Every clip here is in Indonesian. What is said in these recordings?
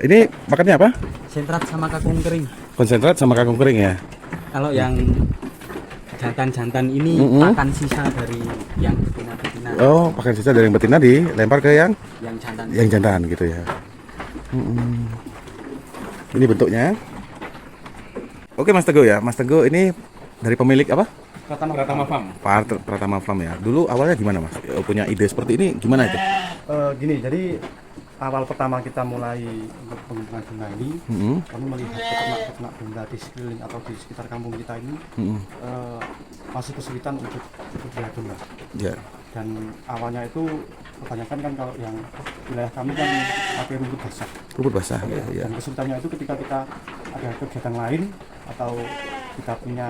Ini makannya apa? Sentrat sama kakung kering. Konsentrat sama kangkung kering ya? Kalau yang jantan-jantan ini pakan sisa dari yang betina-betina. Oh, pakai sisa dari yang betina dilempar ke yang Yang jantan. jantan gitu ya. Ini bentuknya. Oke Mas Teguh ya, Mas Teguh ini dari pemilik apa? Pratama Farm. Pratama Farm ya. Dulu awalnya gimana Mas? Punya ide seperti ini gimana itu? Gini, jadi awal pertama kita mulai untuk pengembangan domba ini, kami melihat peternak-peternak domba di sekeliling atau di sekitar kampung kita ini masih kesulitan untuk pelihara domba. Ya. Dan awalnya itu kebanyakan kan kalau yang wilayah kami kan pakai rumput basah. Rumput basah ya. Dan kesulitannya itu ketika kita ada kegiatan lain atau kita punya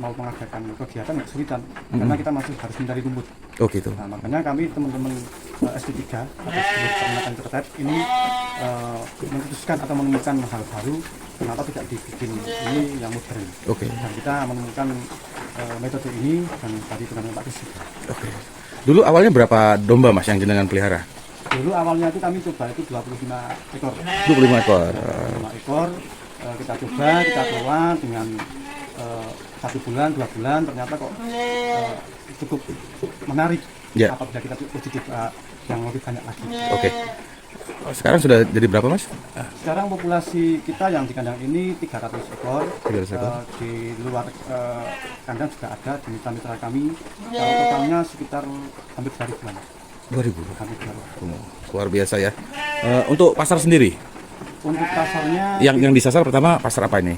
mau mengadakan kegiatan kesulitan karena kita masih harus mencari rumput. Oh gitu. Nah, makanya kami teman-teman SD3 atau Sebelum Peternakan Terkait ini memutuskan atau menemukan hal baru, kenapa tidak dibikin ini yang modern. Oke. Dan kita menemukan metode ini dan tadi dengan Pak Kris. Oke. Dulu awalnya berapa domba Mas yang jenengan pelihara? Dulu awalnya itu kami coba itu 25 ekor. 25 ekor. 25 ekor kita coba, kita kelola dengan 1 bulan, 2 bulan ternyata kok cukup menarik. Ya. Apabila kita uji coba yang lebih banyak lagi. Oke. Sekarang sudah jadi berapa Mas? Sekarang populasi kita yang di kandang ini 300 ekor. 300 ekor. Di luar kandang juga ada di mitra-mitra kami. Kalau totalnya sekitar hampir 2.000-an. 2000. Hampir 2.000. Luar biasa ya. Untuk pasar sendiri, Untuk pasarnya yang disasar pertama pasar apa ini?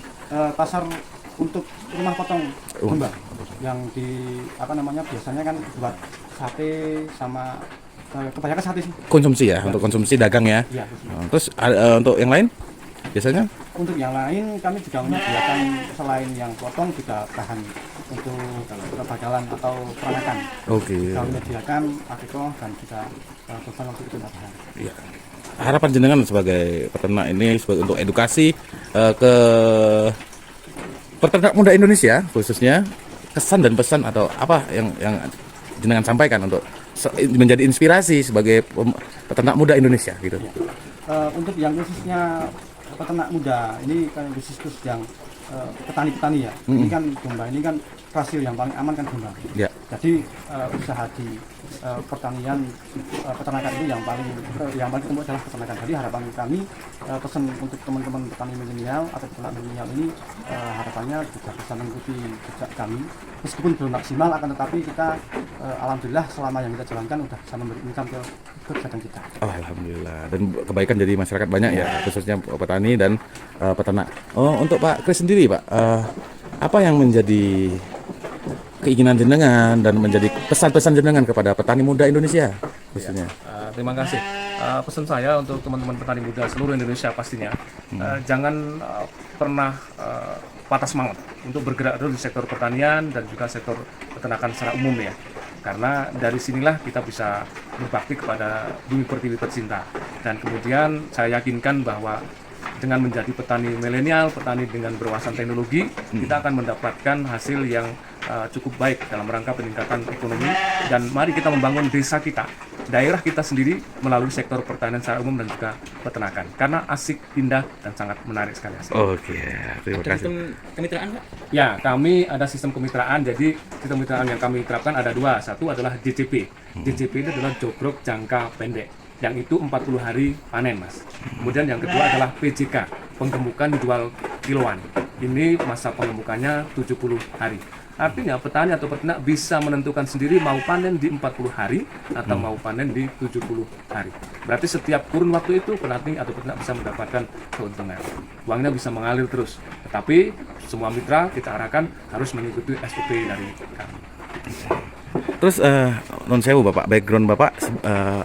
pasar untuk rumah potong domba yang biasanya kan buat sate sama kebanyakan sate sih. Konsumsi ya, untuk konsumsi dagang ya. Iya. Terus untuk yang lain biasanya? Untuk yang lain kami juga menyediakan selain yang potong juga bahan untuk bakalan atau peranakan. Oke. Kami menyediakan akikoh dan juga beban untuk itu bahan. Iya. Harapan jenengan sebagai peternak ini untuk edukasi ke peternak muda Indonesia khususnya, kesan dan pesan atau apa yang jenengan sampaikan untuk menjadi inspirasi sebagai peternak muda Indonesia gitu. Untuk yang khususnya peternak muda ini kan khusus yang petani-petani ya. Ini kan domba ini kan rasio yang paling aman kan domba. Ya. Jadi usaha di pertanian peternakan itu yang paling tumbuh adalah peternakan. Jadi harapan kami pesan untuk teman-teman petani milenial atau peternak milenial ini harapannya juga bisa mengikuti jejak kami. Meskipun belum maksimal akan tetapi kita alhamdulillah selama yang kita jalankan sudah bisa memberi income ke kegiatan kita. Oh, alhamdulillah. Dan kebaikan jadi masyarakat banyak ya, khususnya petani dan peternak. Oh, untuk Pak Kris sendiri, Pak, apa yang menjadi keinginan jenengan dan menjadi pesan-pesan jenengan kepada petani muda Indonesia khususnya? Terima kasih. Pesan saya untuk teman-teman petani muda seluruh Indonesia pastinya, jangan pernah patah semangat untuk bergerak dulu di sektor pertanian dan juga sektor peternakan secara umum ya. Karena dari sinilah kita bisa berbakti kepada bumi pertiwi tercinta. Dan kemudian saya yakinkan bahwa dengan menjadi petani milenial, petani dengan berwawasan teknologi, kita akan mendapatkan hasil yang cukup baik dalam rangka peningkatan ekonomi. Dan mari kita membangun desa kita, daerah kita sendiri melalui sektor pertanian secara umum dan juga peternakan. Karena asik, indah, dan sangat menarik sekali hasilnya. Oke, terima Ada kasih. sistem kemitraan Pak? Ya, kami ada sistem kemitraan. Jadi sistem kemitraan yang kami terapkan ada dua. Satu adalah JCP. JCP itu adalah jogrok jangka pendek. Yang itu 40 hari panen, Mas. Kemudian yang kedua adalah PJK, penggemukan jual kiloan. Ini masa penggemukannya 70 hari. Artinya petani atau peternak bisa menentukan sendiri mau panen di 40 hari atau mau panen di 70 hari. Berarti setiap kurun waktu itu petani atau peternak bisa mendapatkan keuntungan. Uangnya bisa mengalir terus. Tetapi semua mitra kita arahkan harus mengikuti SOP dari kami. Terus non sewu Bapak, background Bapak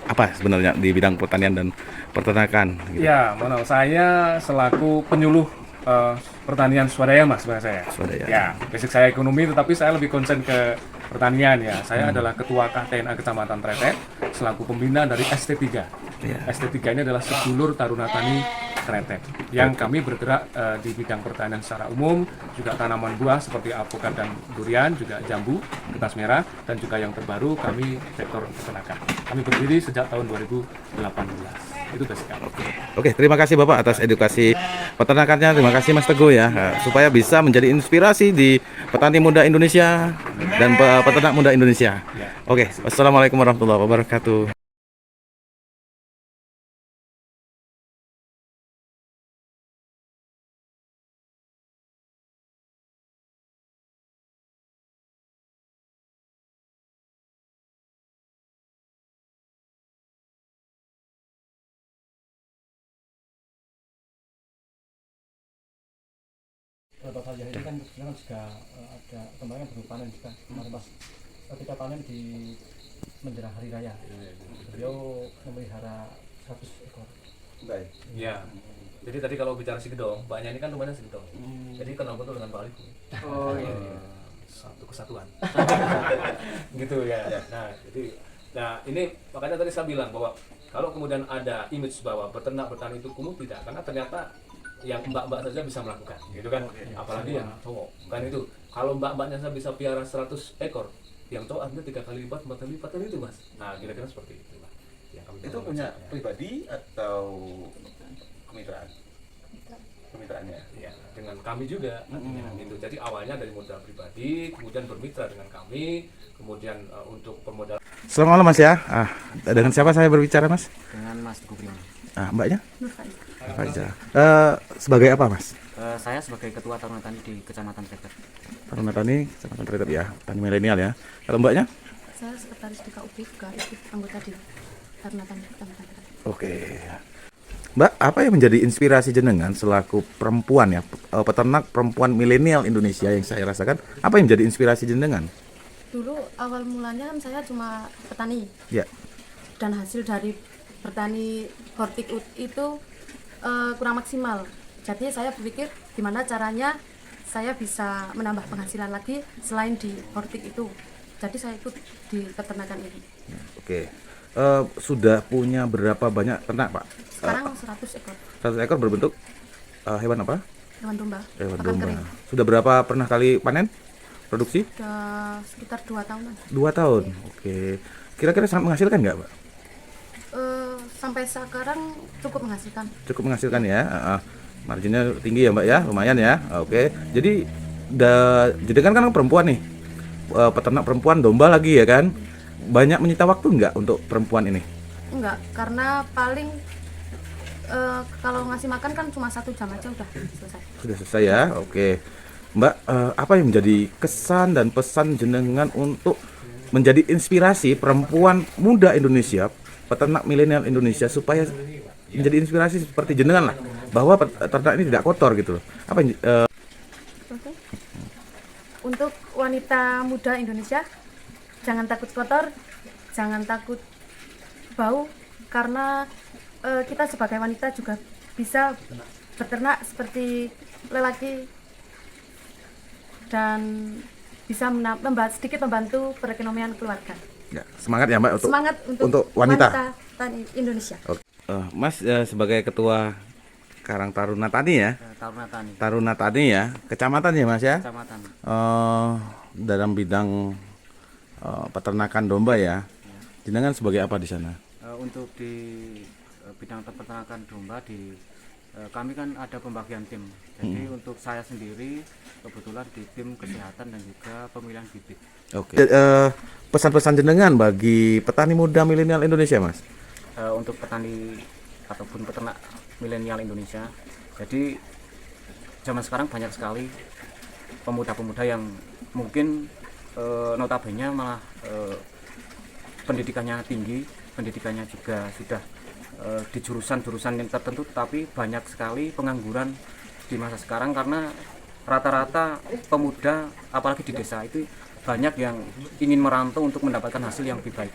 apa sebenarnya di bidang pertanian dan peternakan gitu? Ya, saya selaku penyuluh pertanian swadaya Mas sebenarnya saya. Swadaya. Ya, basic saya ekonomi tetapi saya lebih konsen ke pertanian ya. Saya adalah ketua KTNA Kecamatan Tretet selaku pembina dari ST3. Ya. ST3 ini adalah sedulur Taruna Tani Tretet yang kami bergerak di bidang pertanian secara umum, juga tanaman buah seperti alpukat dan durian, juga jambu, kertas merah, dan juga yang terbaru kami sektor peternakan. Kami berdiri sejak tahun 2018. Itu basic. Oke, terima kasih Bapak atas edukasi peternakannya. Terima kasih Mas Teguh ya, supaya bisa menjadi inspirasi di petani muda Indonesia dan peternak muda Indonesia. Oke, wassalamualaikum warahmatullahi wabarakatuh. Bapak saya ini kan kebetulan juga ada kemarin baru panen juga kemarin pas ketika panen di menjelang hari raya beliau memelihara 100 ekor. Baik. Ya. Jadi tadi kalau bicara si Gedong, mbaknya ini kan rumahnya si Gedong. Jadi kenal betul dengan Pak Aliku. Oh iya. Satu kesatuan. Gitu ya. Nah ini makanya tadi saya bilang bahwa kalau kemudian ada image bahwa beternak bertani itu kumuh, tidak, karena ternyata yang mbak-mbak saja bisa melakukan, gitu kan? Apalagi yang cowok, kan itu. Kalau mbak-mbaknya saya bisa piara 100 ekor, yang cowok artinya 3 kali lipat, 4 kali lipat kan itu, Mas. Nah, kira-kira seperti itu lah. Itu punya pribadi atau kemitraan? Kemitraannya. Ya, dengan kami juga artinya gitu. Jadi awalnya dari modal pribadi, kemudian bermitra dengan kami, kemudian untuk pemodal. Selamat malam Mas ya. Dengan siapa saya berbicara Mas? Dengan Mas Teguh Prima. Mbaknya? Fajar. Sebagai apa Mas? Saya sebagai Ketua Taruna Tani di Kecamatan Tretet. Taruna Tani, Kecamatan Tretet ya, tani milenial ya. Kalau Mbaknya? Saya sekretaris DKUP juga ikut anggota di Taruna Tani Kecamatan Tretet. Oke. Mbak, apa yang menjadi inspirasi jenengan selaku perempuan ya, peternak perempuan milenial Indonesia yang saya rasakan, apa yang menjadi inspirasi jenengan? Dulu awal mulanya kan saya cuma petani Ya. dan hasil dari bertani hortik itu kurang maksimal. Jadi saya berpikir gimana caranya saya bisa menambah penghasilan lagi selain di hortik itu. Jadi saya ikut di peternakan ini. Oke. Sudah punya berapa banyak ternak Pak? Sekarang 100 ekor 100 ekor berbentuk hewan apa? hewan domba. Hewan pakan domba. kering. Sudah berapa pernah kali panen? Produksi? Sudah sekitar 2 tahunan. 2 tahun. Oke. Kira-kira sangat menghasilkan nggak Pak? Sampai sekarang cukup menghasilkan. Cukup menghasilkan ya. Marginnya tinggi ya Mbak ya, lumayan ya. Oke. Jadi jadi kan perempuan nih, peternak perempuan domba lagi ya kan. Banyak menyita waktu nggak untuk perempuan ini? Enggak, karena paling kalau ngasih makan kan cuma 1 jam aja udah selesai. Sudah selesai ya. Oke. Mbak, apa yang menjadi kesan dan pesan jenengan untuk menjadi inspirasi perempuan muda Indonesia, peternak milenial Indonesia, supaya menjadi inspirasi seperti jenengan lah, bahwa peternak ini tidak kotor gitu loh. Apa yang, Oke. Untuk wanita muda Indonesia, jangan takut kotor, jangan takut bau, karena kita sebagai wanita juga bisa beternak seperti lelaki dan bisa sedikit membantu perekonomian keluarga. ya, semangat ya Mbak untuk Semangat untuk wanita. tani Indonesia. Oke. Mas sebagai ketua Karang Taruna Tani ya, Taruna Tani Taruna Tani ya, kecamatan ya Mas ya. Kecamatan. Dalam bidang peternakan domba ya. Jenengan sebagai apa di sana? Untuk di bidang peternakan domba kami kan ada pembagian tim. Jadi untuk saya sendiri kebetulan di tim kesehatan dan juga pemilihan bibit. Oke. Pesan-pesan jenengan bagi petani muda milenial Indonesia Mas? Untuk petani ataupun peternak milenial Indonesia. Jadi zaman sekarang banyak sekali pemuda-pemuda yang mungkin notabene malah pendidikannya tinggi, pendidikannya juga sudah di jurusan-jurusan yang tertentu, tapi banyak sekali pengangguran di masa sekarang karena rata-rata pemuda apalagi di desa itu banyak yang ingin merantau untuk mendapatkan hasil yang lebih baik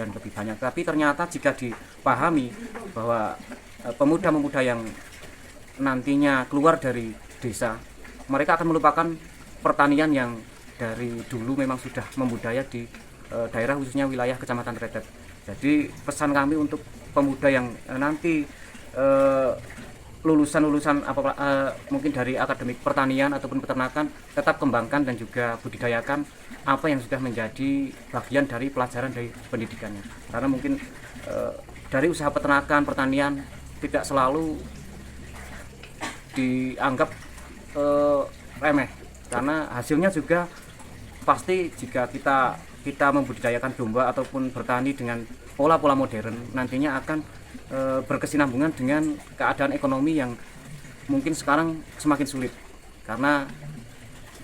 dan lebih banyak. Tapi ternyata jika dipahami bahwa pemuda-pemuda yang nantinya keluar dari desa, mereka akan melupakan pertanian yang dari dulu memang sudah membudaya di daerah khususnya wilayah Kecamatan Tretet. Jadi pesan kami untuk pemuda yang nanti lulusan mungkin dari akademik pertanian ataupun peternakan, tetap kembangkan dan juga budidayakan apa yang sudah menjadi bagian dari pelajaran dari pendidikannya. Karena mungkin dari usaha peternakan pertanian tidak selalu dianggap remeh, karena hasilnya juga pasti jika kita membudidayakan domba ataupun bertani dengan pola-pola modern nantinya akan berkesinambungan dengan keadaan ekonomi yang mungkin sekarang semakin sulit, karena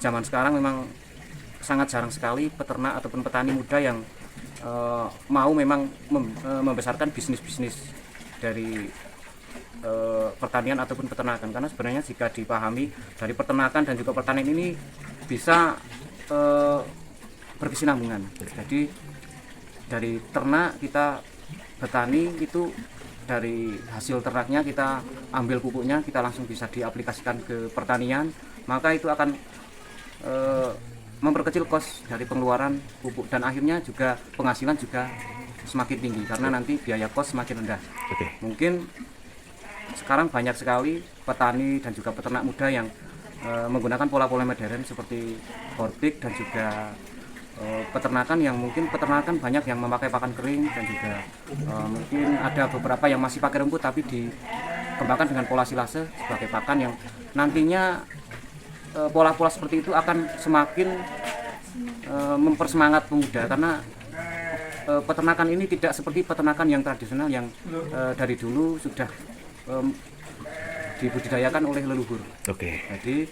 zaman sekarang memang sangat jarang sekali peternak ataupun petani muda yang mau memang membesarkan bisnis-bisnis dari pertanian ataupun peternakan, karena sebenarnya jika dipahami dari peternakan dan juga pertanian ini bisa berkesinambungan. Jadi dari ternak kita bertani itu dari hasil ternaknya kita ambil pupuknya, kita langsung bisa diaplikasikan ke pertanian, maka itu akan memperkecil kos dari pengeluaran pupuk dan akhirnya juga penghasilan juga semakin tinggi karena nanti biaya kos semakin rendah. Oke. Mungkin sekarang banyak sekali petani dan juga peternak muda yang menggunakan pola-pola modern seperti hortik dan juga peternakan yang mungkin peternakan banyak yang memakai pakan kering dan juga mungkin ada beberapa yang masih pakai rumput tapi dikembangkan dengan pola silase sebagai pakan yang nantinya pola-pola seperti itu akan semakin mempersemangat pemuda, karena peternakan ini tidak seperti peternakan yang tradisional yang dari dulu sudah dibudidayakan oleh leluhur. Oke. Jadi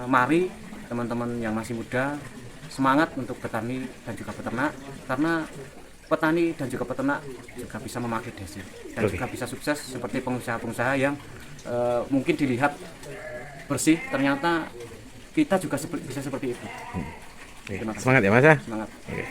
mari teman-teman yang masih muda semangat untuk petani dan juga peternak, karena petani dan juga peternak juga bisa memakai hasil dan juga bisa sukses seperti pengusaha-pengusaha yang mungkin dilihat bersih, ternyata kita juga bisa seperti itu. Semangat ya Mas ya. Semangat. Oke.